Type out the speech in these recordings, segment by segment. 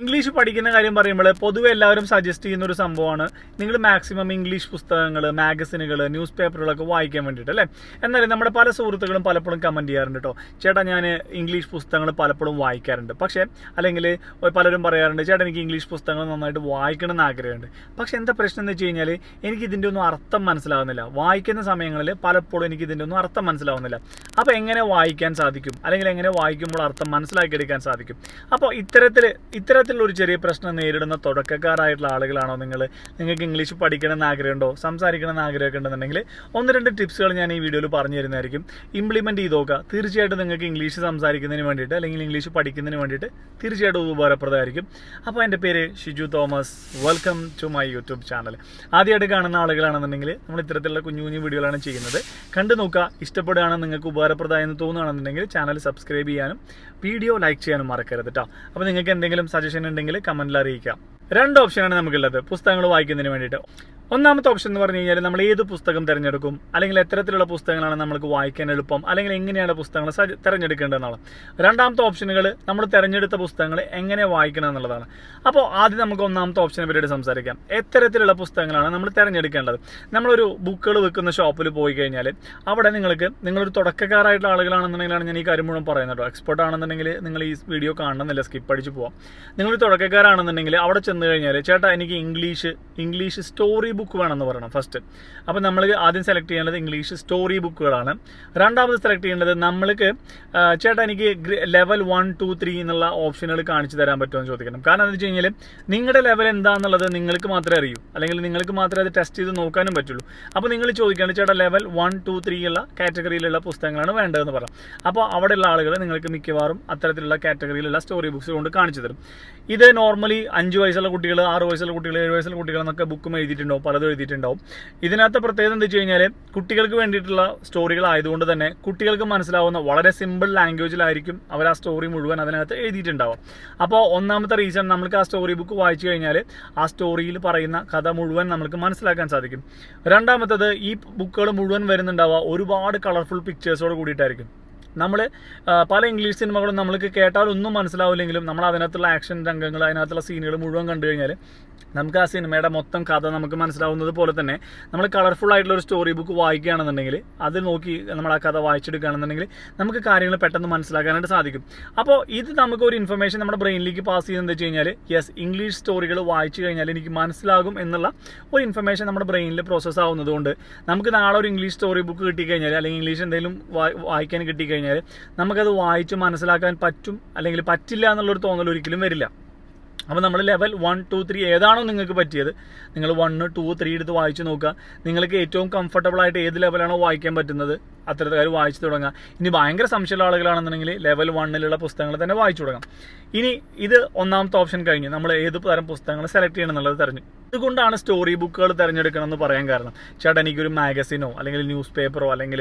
English പഠിക്കുന്ന കാര്യം പറയുമ്പോൾ പൊതുവെ എല്ലാവരും സജസ്റ്റ് ചെയ്യുന്ന ഒരു സംഭവമാണ് നിങ്ങൾ മാക്സിമം ഇംഗ്ലീഷ് പുസ്തകങ്ങൾ, മാഗസിനുകൾ, ന്യൂസ് പേപ്പറുകളൊക്കെ വായിക്കാൻ വേണ്ടിയിട്ട് അല്ലേ. എന്നാലും നമ്മുടെ പല സുഹൃത്തുക്കളും പലപ്പോഴും കമൻറ്റ് ചെയ്യാറുണ്ട് കേട്ടോ, ചേട്ടാ ഞാൻ ഇംഗ്ലീഷ് പുസ്തകങ്ങൾ പലപ്പോഴും വായിക്കാറുണ്ട്, പക്ഷേ അല്ലെങ്കിൽ പലരും പറയാറുണ്ട് ചേട്ടാ എനിക്ക് ഇംഗ്ലീഷ് പുസ്തകങ്ങൾ നന്നായിട്ട് വായിക്കണം എന്ന് ആഗ്രഹമുണ്ട്, പക്ഷേ എന്താ പ്രശ്നം എന്ന് വെച്ച് കഴിഞ്ഞാൽ എനിക്ക് ഇതിൻ്റെ ഒന്നും അർത്ഥം മനസ്സിലാവുന്നില്ല. വായിക്കുന്ന സമയങ്ങളിൽ പലപ്പോഴും എനിക്ക് ഇതിൻ്റെ ഒന്നും അർത്ഥം മനസ്സിലാവുന്നില്ല. അപ്പോൾ എങ്ങനെ വായിക്കാൻ സാധിക്കും, അല്ലെങ്കിൽ എങ്ങനെ വായിക്കുമ്പോൾ അർത്ഥം മനസ്സിലാക്കിയെടുക്കാൻ സാധിക്കും? അപ്പോൾ ഇത്തരത്തിലൊരു ചെറിയ പ്രശ്നം നേരിടുന്ന തുടക്കക്കാരായിട്ടുള്ള ആളുകളാണോ നിങ്ങൾക്ക് ഇംഗ്ലീഷ് പഠിക്കണമെന്ന് ആഗ്രഹമുണ്ടോ, സംസാരിക്കണമെന്ന് ആഗ്രഹമൊക്കെ ഉണ്ടെന്നുണ്ടെങ്കിൽ 1-2 ടിപ്സുകൾ ഞാൻ ഈ വീഡിയോയിൽ പറഞ്ഞു തരുന്നതായിരിക്കും. ഇംപ്ലിമെൻറ്റ് ചെയ്ത് നോക്കുക. തീർച്ചയായിട്ടും നിങ്ങൾക്ക് ഇംഗ്ലീഷ് സംസാരിക്കുന്നതിന് വേണ്ടിയിട്ട് അല്ലെങ്കിൽ ഇംഗ്ലീഷ് പഠിക്കുന്നതിന് വേണ്ടിയിട്ട് തീർച്ചയായിട്ടും ഉപകാരപ്രദമായിരിക്കും. അപ്പോൾ എൻ്റെ പേര് Shiju Thomas. Welcome to my YouTube channel. ആദ്യമായിട്ട് കാണുന്ന ആളുകളാണെന്നുണ്ടെങ്കിൽ നമ്മൾ ഇത്തരത്തിലുള്ള കുഞ്ഞു കുഞ്ഞു വീഡിയോകളാണ് ചെയ്യുന്നത്. കണ്ടു നോക്കുക. ഇഷ്ടപ്പെടുകയാണെന്ന് നിങ്ങൾക്ക് ഉപകാരപ്രദമായെന്ന് തോന്നുകയാണെന്നുണ്ടെങ്കിൽ ചാനൽ സബ്സ്ക്രൈബ് ചെയ്യാനും വീഡിയോ ലൈക്ക് ചെയ്യാനും മറക്കരുത് കേട്ടോ. അപ്പോൾ നിങ്ങൾക്ക് എന്തെങ്കിലും സജഷൻ ഉണ്ടെങ്കിൽ കമൻറ്റിൽ അറിയിക്കാം. 2 ഓപ്ഷനാണ് നമുക്കുള്ളത് പുസ്തകങ്ങൾ വായിക്കുന്നതിന് വേണ്ടിയിട്ട്. ഒന്നാമത്തെ ഓപ്ഷൻ എന്ന് പറഞ്ഞു കഴിഞ്ഞാൽ നമ്മൾ ഏത് പുസ്തകം തിരഞ്ഞെടുക്കും, അല്ലെങ്കിൽ എത്തരത്തിലുള്ള പുസ്തകങ്ങളാണ് നമുക്ക് വായിക്കാൻ എളുപ്പം, അല്ലെങ്കിൽ എങ്ങനെയാണ് പുസ്തകങ്ങൾ തിരഞ്ഞെടുക്കേണ്ടതെന്നാണ്. രണ്ടാമത്തെ ഓപ്ഷനുകൾ നമ്മൾ തിരഞ്ഞെടുത്ത പുസ്തകങ്ങൾ എങ്ങനെ വായിക്കണം എന്നുള്ളതാണ്. അപ്പോൾ ആദ്യം നമുക്ക് ഒന്നാമത്തെ ഓപ്ഷനെ പറ്റിയിട്ട് സംസാരിക്കാം. എത്തരത്തിലുള്ള പുസ്തകങ്ങളാണ് നമ്മൾ തിരഞ്ഞെടുക്കേണ്ടത്. നമ്മളൊരു ബുക്കുകൾ വെക്കുന്ന ഷോപ്പിൽ പോയി കഴിഞ്ഞാൽ അവിടെ നിങ്ങളൊരു തുടക്കക്കാരായിട്ടുള്ള ആളുകളാണെന്നുണ്ടെങ്കിലാണ് ഞാൻ ഈ കാര്യം മുഴുവൻ പറയുന്നത് കേട്ടോ. എക്സ്പെർട്ട് ആണെന്നുണ്ടെങ്കിൽ നിങ്ങൾ ഈ വീഡിയോ കാണണമെന്നില്ല, സ്കിപ്പ് അടിച്ച് പോവാം. നിങ്ങളൊരു തുടക്കക്കാരാണെന്നുണ്ടെങ്കിൽ അവിടെ ചെന്ന് കഴിഞ്ഞാൽ ചേട്ടാ എനിക്ക് ഇംഗ്ലീഷ് സ്റ്റോറി ബുക്ക് വേണമെന്ന് പറയണം ഫസ്റ്റ്. അപ്പോൾ നമ്മൾ ആദ്യം സെലക്ട് ചെയ്യേണ്ടത് ഇംഗ്ലീഷ് സ്റ്റോറി ബുക്കുകളാണ്. രണ്ടാമത് സെലക്ട് ചെയ്യേണ്ടത് നമ്മൾക്ക് ചേട്ടാ എനിക്ക് ലെവൽ 1, 2, 3 എന്നുള്ള ഓപ്ഷനുകൾ കാണിച്ചു തരാൻ പറ്റുമോ എന്ന് ചോദിക്കണം. കാരണം എന്താ വെച്ച് കഴിഞ്ഞാൽ നിങ്ങളുടെ ലെവൽ എന്താണെന്നുള്ളത് നിങ്ങൾക്ക് മാത്രമേ അറിയൂ, അല്ലെങ്കിൽ നിങ്ങൾക്ക് മാത്രമേ അത് ടെസ്റ്റ് ചെയ്ത് നോക്കാനും പറ്റുള്ളൂ. അപ്പോൾ നിങ്ങൾ ചോദിക്കേണ്ടത് ചേട്ടാ ലെവൽ 1, 2, 3 ഉള്ള കാറ്റഗറിയിലുള്ള പുസ്തകങ്ങളാണ് വേണ്ടതെന്ന് പറയാം. അപ്പോൾ അവിടെയുള്ള ആളുകൾ നിങ്ങൾക്ക് മിക്കവാറും അത്തരത്തിലുള്ള കാറ്റഗറിയിലുള്ള സ്റ്റോറി ബുക്സ് കൊണ്ട് കാണിച്ചു തരും. ഇത് നോർമലി 5 വയസ്സുള്ള കുട്ടികൾ, 6 വയസ്സുള്ള കുട്ടികൾ, 7 വയസ്സുള്ള കുട്ടികൾ എന്നൊക്കെ ബുക്കും എഴുതിയിട്ടുണ്ടാവും, പലതും എഴുതിയിട്ടുണ്ടാവും. ഇതിനകത്ത് പ്രത്യേകത എന്താ വെച്ച് കഴിഞ്ഞാൽ കുട്ടികൾക്ക് വേണ്ടിയിട്ടുള്ള സ്റ്റോറികളായതുകൊണ്ട് തന്നെ കുട്ടികൾക്ക് മനസ്സിലാവുന്ന വളരെ സിമ്പിൾ ലാംഗ്വേജിലായിരിക്കും അവർ ആ സ്റ്റോറി മുഴുവൻ അതിനകത്ത് എഴുതിയിട്ടുണ്ടാവും. അപ്പോൾ ഒന്നാമത്തെ റീസൺ നമുക്ക് ആ സ്റ്റോറി ബുക്ക് വായിച്ചു കഴിഞ്ഞാൽ ആ സ്റ്റോറിയിൽ പറയുന്ന കഥ മുഴുവൻ നമുക്ക് മനസ്സിലാക്കാൻ സാധിക്കും. രണ്ടാമത്തത് ഈ ബുക്കുകൾ മുഴുവൻ വരുന്നുണ്ടാവുക ഒരുപാട് കളർഫുൾ പിക്ചേഴ്സോട് കൂടിയിട്ടായിരിക്കും. നമ്മൾ പല ഇംഗ്ലീഷ് സിനിമകളും നമ്മൾക്ക് കേട്ടാൽ ഒന്നും മനസ്സിലാവില്ലെങ്കിലും നമ്മൾ അതിനകത്തുള്ള ആക്ഷൻ രംഗങ്ങൾ, അതിനകത്തുള്ള സീനുകൾ മുഴുവൻ കണ്ടു കഴിഞ്ഞാൽ നമുക്ക് ആ സിനിമയുടെ മൊത്തം കഥ നമുക്ക് മനസ്സിലാവുന്നത് പോലെ തന്നെ നമ്മൾ കളർഫുൾ ആയിട്ടുള്ള ഒരു സ്റ്റോറി ബുക്ക് വായിക്കുകയാണെന്നുണ്ടെങ്കിൽ അത് നോക്കി നമ്മൾ ആ കഥ വായിച്ചെടുക്കുകയാണെന്നുണ്ടെങ്കിൽ നമുക്ക് കാര്യങ്ങൾ പെട്ടെന്ന് മനസ്സിലാക്കാനായിട്ട് സാധിക്കും. അപ്പോൾ ഇത് നമുക്ക് ഒരു ഇൻഫർമേഷൻ നമ്മുടെ ബ്രെയിനിലേക്ക് പാസ് ചെയ്യുന്നത് വെച്ച് കഴിഞ്ഞാൽ യെസ് ഇംഗ്ലീഷ് സ്റ്റോറികൾ വായിച്ചു കഴിഞ്ഞാൽ എനിക്ക് മനസ്സിലാകും എന്നുള്ള ഒരു ഇൻഫർമേഷൻ നമ്മുടെ ബ്രെയിനിൽ പ്രോസസ്സ് ആവുന്നതുകൊണ്ട് നമുക്ക് നാളെ ഒരു ഇംഗ്ലീഷ് സ്റ്റോറി ബുക്ക് കിട്ടിക്കഴിഞ്ഞാൽ, അല്ലെങ്കിൽ ഇംഗ്ലീഷ് എന്തെങ്കിലും വായിക്കാൻ കിട്ടിക്കഴിഞ്ഞാൽ നമുക്കത് വായിച്ച് മനസ്സിലാക്കാൻ പറ്റും, അല്ലെങ്കിൽ പറ്റില്ല എന്നുള്ളൊരു തോന്നൽ ഒരിക്കലും വരില്ല. അപ്പോൾ നമ്മൾ ലെവൽ 1, 2, 3 ഏതാണോ നിങ്ങൾക്ക് പറ്റിയത് നിങ്ങൾ 1, 2, 3 എടുത്ത് വായിച്ച് നോക്കുക. നിങ്ങൾക്ക് ഏറ്റവും കംഫർട്ടബിൾ ആയിട്ട് ഏത് ലെവലാണോ വായിക്കാൻ പറ്റുന്നത് അത്തരക്കാർ വായിച്ചു തുടങ്ങുക. ഇനി ഭയങ്കര സംശയമുള്ള ആളുകളാണെന്നുണ്ടെങ്കിൽ ലെവൽ 1 പുസ്തകങ്ങൾ തന്നെ വായിച്ചു തുടങ്ങാം. ഇനി ഇത് ഒന്നാമത്തെ ഓപ്ഷൻ കഴിഞ്ഞു, നമ്മൾ ഏത് തരം പുസ്തകങ്ങൾ സെലക്ട് ചെയ്യണം എന്നുള്ളത് തെരഞ്ഞു. ഇതുകൊണ്ടാണ് സ്റ്റോറി ബുക്കുകൾ തിരഞ്ഞെടുക്കണം എന്ന് പറയാൻ കാരണം. ചേട്ടാ എനിക്കൊരു മാഗസിനോ അല്ലെങ്കിൽ ന്യൂസ് പേപ്പറോ അല്ലെങ്കിൽ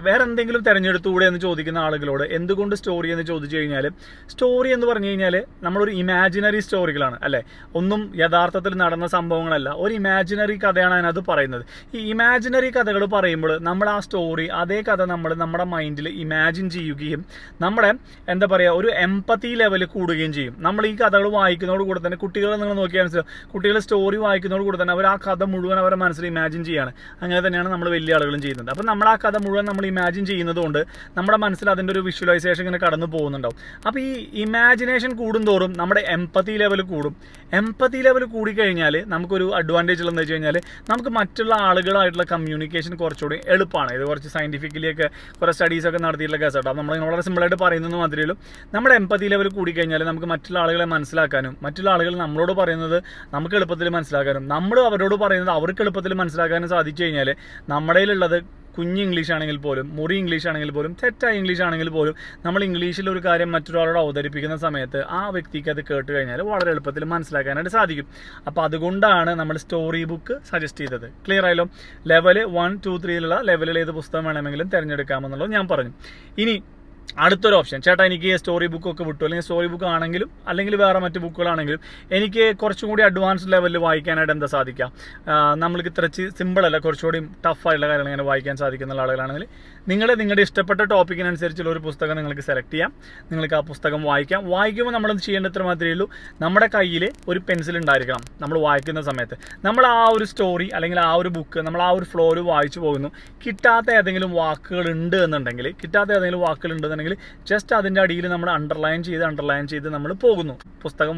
വേറെ എന്തെങ്കിലും തിരഞ്ഞെടുത്തുകൂടെ എന്ന് ചോദിക്കുന്ന ആളുകളോട് എന്തുകൊണ്ട് സ്റ്റോറി എന്ന് ചോദിച്ചു കഴിഞ്ഞാൽ, സ്റ്റോറി എന്ന് പറഞ്ഞു കഴിഞ്ഞാൽ നമ്മളൊരു ഇമാജിനറി സ്റ്റോറികളാണ് അല്ലേ, ഒന്നും യഥാർത്ഥത്തിൽ നടന്ന സംഭവങ്ങളല്ല, ഒരു ഇമാജിനറി കഥയാണ് അതിനകത്ത് പറയുന്നത്. ഈ ഇമാജിനറി കഥകൾ പറയുമ്പോൾ നമ്മൾ ആ സ്റ്റോറി അതേ കഥ നമ്മുടെ മൈൻഡിൽ ഇമാജിൻ ചെയ്യുകയും നമ്മുടെ എന്താ പറയുക ഒരു എംപത്തി ലെവൽ കൂടുകയും ചെയ്യും. നമ്മൾ ഈ കഥകൾ വായിക്കുന്നതോട് കൂടെ തന്നെ കുട്ടികളെ നിങ്ങൾ നോക്കിയാൽ മനസ്സിലാവും, കുട്ടികൾ സ്റ്റോറി വായിക്കുന്നതോട് കൂടെ തന്നെ അവർ ആ കഥ മുഴുവൻ അവരുടെ മനസ്സിൽ ഇമാജിൻ ചെയ്യാണ്. അങ്ങനെ തന്നെയാണ് നമ്മൾ വലിയ ആളുകളും ചെയ്യുന്നത്. അപ്പം നമ്മൾ ആ കഥ മുഴുവൻ നമ്മൾ ഇമാജിൻ ചെയ്യുന്നത് കൊണ്ട് നമ്മുടെ മനസ്സിൽ അതിൻ്റെ ഒരു വിഷ്വലൈസേഷൻ ഇങ്ങനെ കടന്നു പോകുന്നുണ്ടാവും. അപ്പോൾ ഈ ഇമാജിനേഷൻ കൂടുന്തോറും നമ്മുടെ എംപത്തി ലെവൽ കൂടും. എംപത്തി ലെവൽ കൂടിക്കഴിഞ്ഞാൽ നമുക്കൊരു അഡ്വാൻറ്റേജ് ഉള്ളതെന്ന് വെച്ച് കഴിഞ്ഞാൽ നമുക്ക് മറ്റുള്ള ആളുകളായിട്ടുള്ള കമ്മ്യൂണിക്കേഷൻ കുറച്ചുകൂടി എളുപ്പമാണ്. ഇത് കുറച്ച് സയൻറ്റിഫിക്കലി ഒക്കെ കുറേ സ്റ്റഡീസൊക്കെ നടത്തിയിട്ടുള്ള കേസാട്ടോ. നമ്മൾ വളരെ സിമ്പിളായിട്ട് പറയുന്നത് മാത്രമേ നമ്മുടെ എംപത്തി ലെവൽ കൂടിക്കഴിഞ്ഞാൽ നമുക്ക് മറ്റുള്ള ആളുകളെ മനസ്സിലാക്കാനും മറ്റുള്ള ആളുകൾ നമ്മളോട് പറയുന്നത് നമുക്ക് എളുപ്പത്തിൽ മനസ്സിലാക്കാനും നമ്മൾ അവരോട് പറയുന്നത് അവർക്ക് എളുപ്പത്തിൽ മനസ്സിലാക്കാനും സാധിച്ചു കഴിഞ്ഞാൽ നമ്മുടെ കയ്യിലുള്ളത് കുഞ്ഞ് ഇംഗ്ലീഷ് ആണെങ്കിൽ പോലും, മുറി ഇംഗ്ലീഷ് ആണെങ്കിൽ പോലും, തെറ്റായ ഇംഗ്ലീഷ് ആണെങ്കിൽ പോലും നമ്മൾ ഇംഗ്ലീഷിൽ ഒരു കാര്യം മറ്റൊരാളോട് അവതരിപ്പിക്കുന്ന സമയത്ത് ആ വ്യക്തിക്ക് അത് കേട്ട് കഴിഞ്ഞാൽ വളരെ എളുപ്പത്തിൽ മനസ്സിലാക്കാനായിട്ട് സാധിക്കും. അപ്പോൾ അതുകൊണ്ടാണ് നമ്മൾ സ്റ്റോറി ബുക്ക് സജസ്റ്റ് ചെയ്തത്. ക്ലിയർ ആയല്ലോ? ലെവൽ 1, 2, 3 ലെവലിൽ ഏത് പുസ്തകം വേണമെങ്കിലും തിരഞ്ഞെടുക്കാമെന്നുള്ളത് ഞാൻ പറഞ്ഞു. ഇനി അടുത്തൊരു ഓപ്ഷൻ, ചേട്ടാ എനിക്ക് സ്റ്റോറി ബുക്കൊക്കെ വിട്ടു, അല്ലെങ്കിൽ സ്റ്റോറി ബുക്ക് ആണെങ്കിലും അല്ലെങ്കിൽ വേറെ മറ്റ് ബുക്കുകളാണെങ്കിലും എനിക്ക് കുറച്ചും കൂടി അഡ്വാൻസ് ലെവലിൽ വായിക്കാനായിട്ട് എന്താ സാധിക്കാം, നമ്മൾക്ക് ഇത്ര സിമ്പിളല്ല, കുറച്ചുകൂടി ടഫായിട്ടുള്ള കാര്യങ്ങൾ ഇങ്ങനെ വായിക്കാൻ സാധിക്കുന്ന ആളുകളാണെങ്കിൽ നിങ്ങളുടെ ഇഷ്ടപ്പെട്ട ടോപ്പിക്കിനനുസരിച്ചുള്ള ഒരു പുസ്തകം നിങ്ങൾക്ക് സെലക്ട് ചെയ്യാം, നിങ്ങൾക്ക് ആ പുസ്തകം വായിക്കുമ്പോൾ നമ്മളത് ചെയ്യേണ്ട ഇത്ര മാത്രമേ ഉള്ളൂ, നമ്മുടെ കയ്യിൽ ഒരു പെൻസിൽ ഉണ്ടായിരിക്കണം. നമ്മൾ വായിക്കുന്ന സമയത്ത് നമ്മൾ ആ ഒരു സ്റ്റോറി അല്ലെങ്കിൽ ആ ഒരു ബുക്ക് നമ്മൾ ആ ഒരു ഫ്ലോയിൽ വായിച്ചു പോകുന്നു, കിട്ടാത്ത ഏതെങ്കിലും വാക്കുകൾ ഉണ്ടെന്നുണ്ടെങ്കിൽ ജസ്റ്റ് അതിൻ്റെ അടിയിൽ നമ്മൾ അണ്ടർലൈൻ ചെയ്ത് നമ്മൾ പോകുന്നു, പുസ്തകം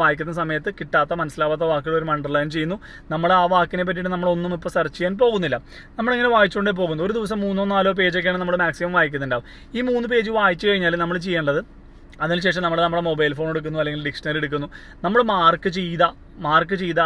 വായിക്കുന്ന സമയത്ത് കിട്ടാത്ത മനസ്സിലാവാത്ത വാക്കുകൾ ഒരു അണ്ടർലൈൻ ചെയ്യുന്നു. നമ്മൾ ആ വാക്കിനെ പറ്റിയിട്ട് നമ്മളൊന്നും ഇപ്പോൾ സെർച്ച് ചെയ്യാൻ പോകുന്നില്ല, നമ്മളിങ്ങനെ വായിച്ചുകൊണ്ടേ പോകുന്നു. ഒരു ദിവസം 3-4 പേജൊക്കെയാണ് നമ്മൾ മാക്സിമം വായിക്കുന്നുണ്ടാവും. ഈ 3 പേജ് വായിച്ചു കഴിഞ്ഞാൽ നമ്മൾ ചെയ്യേണ്ടത്, അതിനുശേഷം നമ്മുടെ മൊബൈൽ ഫോൺ എടുക്കുന്നു അല്ലെങ്കിൽ ഡിക്ഷണറി എടുക്കുന്നു, നമ്മൾ മാർക്ക് ചെയ്ത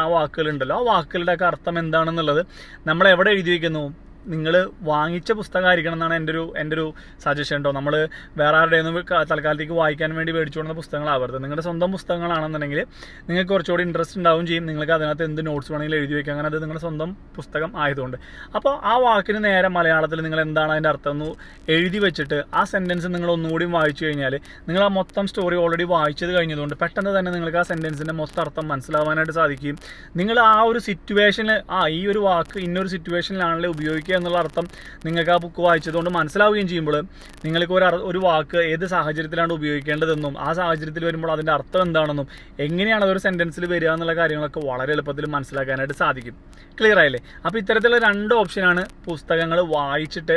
ആ വാക്കുകളുണ്ടല്ലോ, ആ വാക്കുകളുടെയൊക്കെ അർത്ഥം എന്താണെന്നുള്ളത് നമ്മൾ എവിടെ എഴുതി വയ്ക്കുന്നു, നിങ്ങൾ വാങ്ങിച്ച പുസ്തകമായിരിക്കണം എന്നാണ് എൻ്റെ ഒരു സജഷൻ കേട്ടോ. നമ്മൾ വേറെ ആരുടെയൊന്നും തൽക്കാലത്തേക്ക് വായിക്കാൻ വേണ്ടി മേടിച്ചുകൊണ്ടുന്ന പുസ്തകങ്ങളാവരുത്. നിങ്ങളുടെ സ്വന്തം പുസ്തകങ്ങളാണെന്നുണ്ടെങ്കിൽ നിങ്ങൾക്ക് കുറച്ചുകൂടി ഇൻട്രസ്റ്റ് ഉണ്ടാവും ചെയ്യും, നിങ്ങൾക്ക് അതിനകത്ത് എന്ത് നോട്ട്സ് വേണമെങ്കിലും എഴുതി വയ്ക്കാം, അങ്ങനെ അത് നിങ്ങളുടെ സ്വന്തം പുസ്തകം ആയതുകൊണ്ട്. അപ്പോൾ ആ വാക്കിന് നേരെ മലയാളത്തിൽ നിങ്ങൾ എന്താണ് അതിൻ്റെ അർത്ഥം എന്ന് എഴുതി വെച്ചിട്ട് ആ സെൻറ്റൻസ് നിങ്ങൾ ഒന്നുകൂടി വായിച്ചു കഴിഞ്ഞാൽ നിങ്ങൾ ആ മൊത്തം സ്റ്റോറി ഓൾറെഡി വായിച്ചത് കഴിഞ്ഞതുകൊണ്ട് പെട്ടെന്ന് തന്നെ നിങ്ങൾക്ക് ആ സെൻറ്റൻസിൻ്റെ മൊത്തം അർത്ഥം മനസ്സിലാവാനായിട്ട് സാധിക്കും. നിങ്ങൾ ആ ഒരു സിറ്റുവേഷനിൽ ഈ ഒരു വാക്ക് ഇന്നൊരു സിറ്റുവേഷനിലാണല്ലോ ഉപയോഗിക്കുക എന്നുള്ള അർത്ഥം നിങ്ങൾക്ക് ആ ബുക്ക് വായിച്ചതുകൊണ്ട് മനസ്സിലാവുകയും ചെയ്യുമ്പോൾ നിങ്ങൾക്ക് ഒരു വാക്ക് ഏത് സാഹചര്യത്തിലാണ് ഉപയോഗിക്കേണ്ടതെന്നും ആ സാഹചര്യത്തിൽ വരുമ്പോൾ അതിൻ്റെ അർത്ഥം എന്താണെന്നും എങ്ങനെയാണ് അതൊരു സെൻറ്റൻസിൽ വരിക എന്നുള്ള കാര്യങ്ങളൊക്കെ വളരെ എളുപ്പത്തിൽ മനസ്സിലാക്കാനായിട്ട് സാധിക്കും. ക്ലിയർ ആയില്ലേ? അപ്പോൾ ഇത്തരത്തിലുള്ള 2 ഓപ്ഷനാണ് പുസ്തകങ്ങൾ വായിച്ചിട്ട്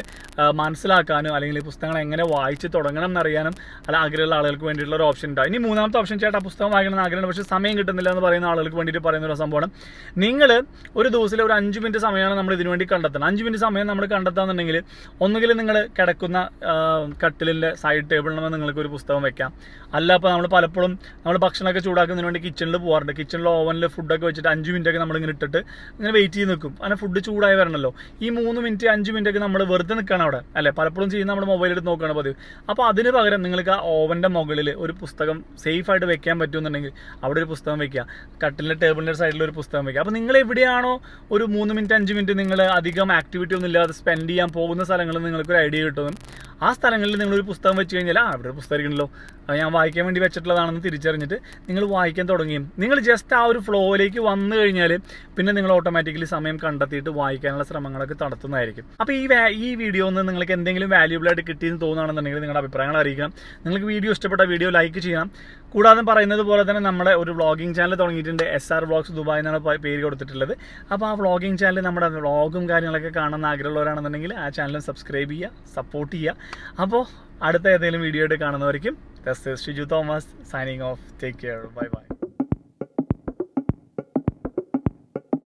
മനസ്സിലാക്കാനും അല്ലെങ്കിൽ പുസ്തകങ്ങൾ എങ്ങനെ വായിച്ച് തുടങ്ങണം എന്നറിയാനും ആഗ്രഹമുള്ള ആളുകൾക്ക് വേണ്ടിയിട്ടുള്ള ഒരു ഓപ്ഷൻ ഉണ്ടാവും. ഇനി 3ാമത്തെ ഓപ്ഷൻ, ചേട്ടാ പുസ്തകം വായിക്കണം ആഗ്രഹമുണ്ട് പക്ഷേ സമയം കിട്ടുന്നില്ല എന്ന് പറയുന്ന ആളുകൾക്ക് വേണ്ടിയിട്ട് പറയുന്ന ഒരു സംഭവമാണ്, നിങ്ങൾ ഒരു ദിവസത്തിൽ ഒരു 5 മിനിറ്റ് സമയമാണ് നമ്മൾ ഇതിനു വേണ്ടി കണ്ടെത്തുന്നത്. 5 മിനിറ്റ് സമയം നമ്മൾ കണ്ടെത്താന്നുണ്ടെങ്കിൽ ഒന്നുകിൽ നിങ്ങൾ കിടക്കുന്ന കട്ടിലിൻ്റെ സൈഡ് ടേബിളിൽ നിങ്ങൾക്ക് ഒരു പുസ്തകം വെക്കാം. അല്ല, അപ്പോൾ നമ്മൾ പലപ്പോഴും ഭക്ഷണമൊക്കെ ചൂടാക്കുന്നതിന് വേണ്ടി കിച്ചണിൽ പോകാറുണ്ട്. കിച്ചണിൽ ഓവനിൽ ഫുഡൊക്കെ വെച്ചിട്ട് 5 മിനിറ്റൊക്കെ നമ്മളിങ്ങനെ ഇട്ടിട്ട് ഇങ്ങനെ വെയിറ്റ് ചെയ്ത് നിൽക്കും, അങ്ങനെ ഫുഡ് ചൂടായി വരണമല്ലോ. ഈ 3 മിനിറ്റ് 5 മിനിറ്റൊക്കെ നമ്മൾ വെറുതെ നിൽക്കണം അവിടെ, അല്ലേ? പലപ്പോഴും ചെയ്യുന്ന നമ്മൾ മൊബൈൽ എടുത്ത് നോക്കുകയാണ് പതിവ്. അപ്പോൾ അതിന് പകരം നിങ്ങൾക്ക് ആ ഓവൻ്റെ മുകളിൽ ഒരു പുസ്തകം സേഫായിട്ട് വെക്കാൻ പറ്റുമെന്നുണ്ടെങ്കിൽ അവിടെ ഒരു പുസ്തകം വെക്കുക, കട്ടിലിൻ്റെ ടേബിളിൻ്റെ സൈഡിൽ ഒരു പുസ്തകം വെക്കുക. അപ്പോൾ നിങ്ങൾ എവിടെയാണോ ഒരു 3 മിനിറ്റ് 5 മിനിറ്റ് നിങ്ങൾ അധികം ആക്ടിവിറ്റി ഒന്നും ഇല്ലാതെ സ്പെൻഡ് ചെയ്യാൻ പോകുന്ന സ്ഥലങ്ങളിൽ നിങ്ങൾക്കൊരു ഐഡിയ കിട്ടും. ആ സ്ഥലങ്ങളിൽ നിങ്ങളൊരു പുസ്തകം വെച്ച് കഴിഞ്ഞാൽ ഇവിടെ ഒരു പുസ്തകം ഇരിക്കണല്ലോ, അത് ഞാൻ വായിക്കാൻ വേണ്ടി വെച്ചിട്ടുള്ളതാണെന്ന് തിരിച്ചറിഞ്ഞിട്ട് നിങ്ങൾ വായിക്കാൻ തുടങ്ങിയും നിങ്ങൾ ജസ്റ്റ് ആ ഒരു ഫ്ലോയിലേക്ക് വന്നു കഴിഞ്ഞാൽ പിന്നെ നിങ്ങൾ ഓട്ടോമാറ്റിക്കലി സമയം കണ്ടെത്തിയിട്ട് വായിക്കാനുള്ള ശ്രമങ്ങളൊക്കെ നടത്തുന്നതായിരിക്കും. അപ്പോൾ ഈ വീഡിയോ ഒന്ന് നിങ്ങൾക്ക് എന്തെങ്കിലും വാല്യൂബിൾ ആയിട്ട് കിട്ടിയെന്ന് തോന്നുകയാണെന്നുണ്ടെങ്കിൽ നിങ്ങളുടെ അഭിപ്രായങ്ങൾ അറിയിക്കണം. നിങ്ങൾക്ക് വീഡിയോ ഇഷ്ടപ്പെട്ട വീഡിയോ ലൈക്ക് ചെയ്യണം. കൂടാതെ പറയുന്നത് പോലെ തന്നെ നമ്മുടെ ഒരു വ്ളോഗിങ് ചാനൽ തുടങ്ങിയിട്ടുണ്ട്, SR വ്ളോഗ്സ് ദുബായ് എന്നാണ് പേര് കൊടുത്തിട്ടുള്ളത്. അപ്പോൾ ആ വ്ളോഗിങ് ചാനൽ നമ്മുടെ വ്ളോഗും കാര്യങ്ങളൊക്കെ കാണാൻ ആഗ്രഹമുള്ളവരാണെന്നുണ്ടെങ്കിൽ ആ ചാനൽ സബ്സ്ക്രൈബ് ചെയ്യുക, സപ്പോർട്ട് ചെയ്യുക. അപ്പോൾ അടുത്ത ഏതെങ്കിലും വീഡിയോ ആയിട്ട് കാണുന്നവരിക്കും Shiju Thomas signing off. Take care. Bye by.